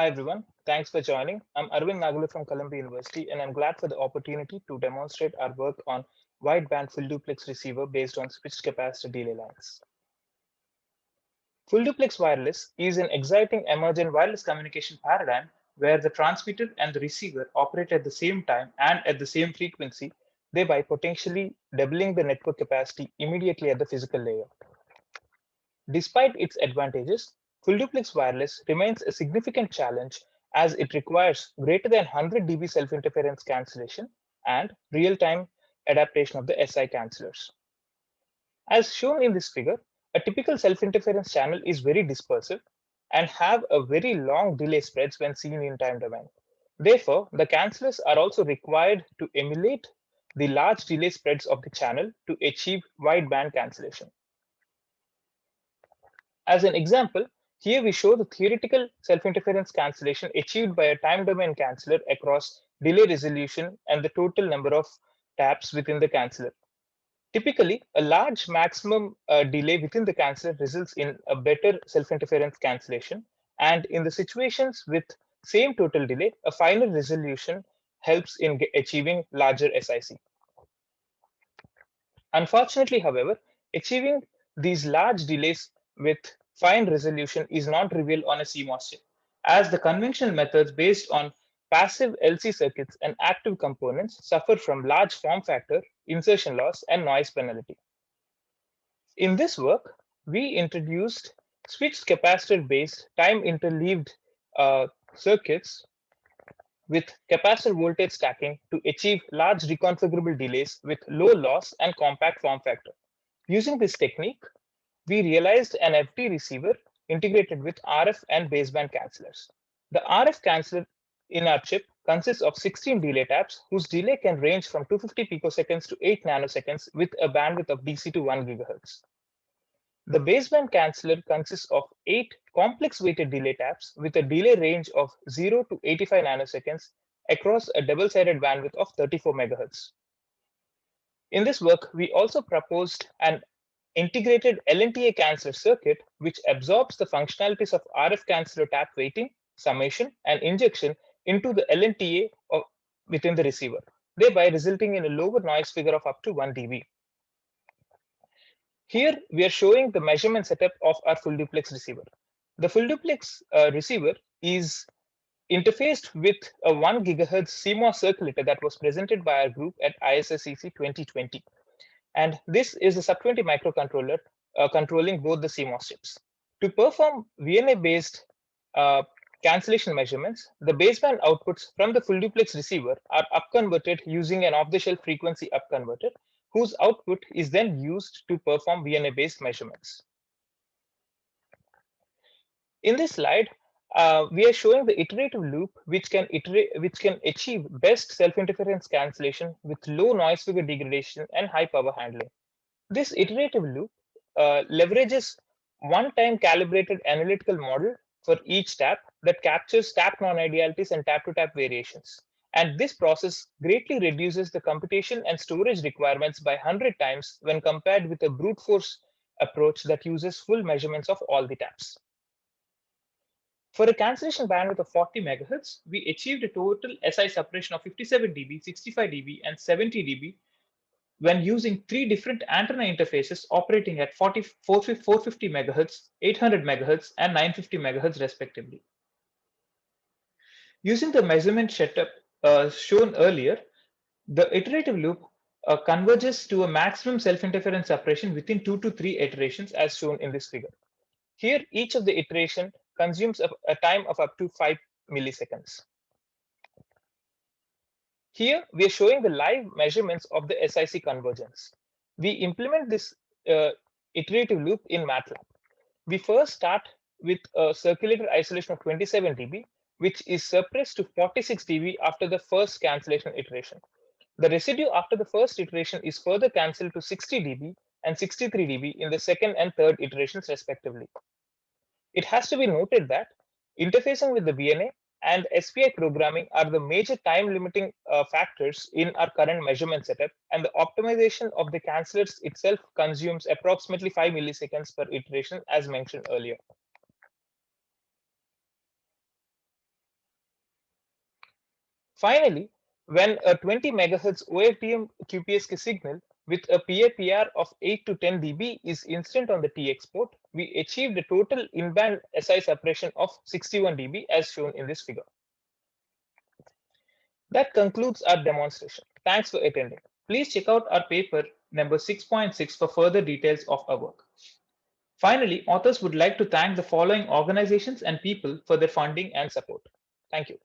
Hi everyone, thanks for joining. I'm Arvind Nagalu from Columbia University and I'm glad for the opportunity to demonstrate our work on wideband full duplex receiver based on switched capacitor delay lines. Full duplex wireless is an exciting emergent wireless communication paradigm where the transmitter and the receiver operate at the same time and at the same frequency, thereby potentially doubling the network capacity immediately at the physical layer. Despite its advantages, full duplex wireless remains a significant challenge as it requires greater than 100 dB self-interference cancellation and real-time adaptation of the SI cancellers. As shown in this figure, a typical self-interference channel is very dispersive and have a very long delay spreads when seen in time domain. Therefore, the cancellers are also required to emulate the large delay spreads of the channel to achieve wideband cancellation. As an example, here we show the theoretical self-interference cancellation achieved by a time domain canceller across delay resolution and the total number of taps within the canceller. Typically, a large maximum delay within the canceller results in a better self-interference cancellation, and in the situations with same total delay, a finer resolution helps in achieving larger SIC. Unfortunately, however, achieving these large delays with fine resolution is not trivial on a CMOS chip, as the conventional methods based on passive LC circuits and active components suffer from large form factor, insertion loss, and noise penalty. In this work, we introduced switched capacitor-based time-interleaved circuits with capacitor voltage stacking to achieve large reconfigurable delays with low loss and compact form factor. Using this technique, we realized an FD receiver integrated with RF and baseband cancellers. The RF canceller in our chip consists of 16 delay taps whose delay can range from 250 picoseconds to 8 nanoseconds with a bandwidth of DC to 1 GHz. The baseband canceller consists of 8 complex weighted delay taps with a delay range of 0 to 85 nanoseconds across a double-sided bandwidth of 34 MHz. In this work, we also proposed an integrated LNTA canceller circuit which absorbs the functionalities of RF canceller tap weighting, summation, and injection into the LNTA within the receiver, thereby resulting in a lower noise figure of up to 1 dB. Here, we are showing the measurement setup of our full duplex receiver. The full duplex receiver is interfaced with a 1 GHz CMOS circulator that was presented by our group at ISSCC 2020. And this is a sub-20 microcontroller controlling both the CMOS chips. To perform VNA-based cancellation measurements, the baseband outputs from the full duplex receiver are upconverted using an off-the-shelf frequency upconverter, whose output is then used to perform VNA-based measurements. In this slide, we are showing the iterative loop which can achieve best self-interference cancellation with low noise figure degradation and high power handling. This iterative loop leverages one-time calibrated analytical model for each tap that captures tap non-idealities and tap-to-tap variations. And this process greatly reduces the computation and storage requirements by 100 times when compared with a brute force approach that uses full measurements of all the taps. For a cancellation bandwidth of 40 MHz, we achieved a total SI suppression of 57 dB, 65 dB, and 70 dB when using 3 different antenna interfaces operating at 450 MHz, 800 MHz, and 950 MHz respectively. Using the measurement setup shown earlier, the iterative loop converges to a maximum self-interference suppression within 2 to 3 iterations as shown in this figure. Here, each of the iteration consumes a time of up to 5 milliseconds. Here, we are showing the live measurements of the SIC convergence. We implement this iterative loop in MATLAB. We first start with a circulator isolation of 27 dB, which is suppressed to 46 dB after the first cancellation iteration. The residue after the first iteration is further cancelled to 60 dB and 63 dB in the second and third iterations respectively. It has to be noted that interfacing with the VNA and SPI programming are the major time limiting factors in our current measurement setup, and the optimization of the cancellers itself consumes approximately 5 milliseconds per iteration as mentioned earlier. Finally, when a 20 MHz OFDM QPSK signal with a PAPR of 8 to 10 dB is instant on the TX port, we achieved a total in-band SI separation of 61 dB as shown in this figure. That concludes our demonstration. Thanks for attending. Please check out our paper number 6.6 for further details of our work. Finally, authors would like to thank the following organizations and people for their funding and support. Thank you.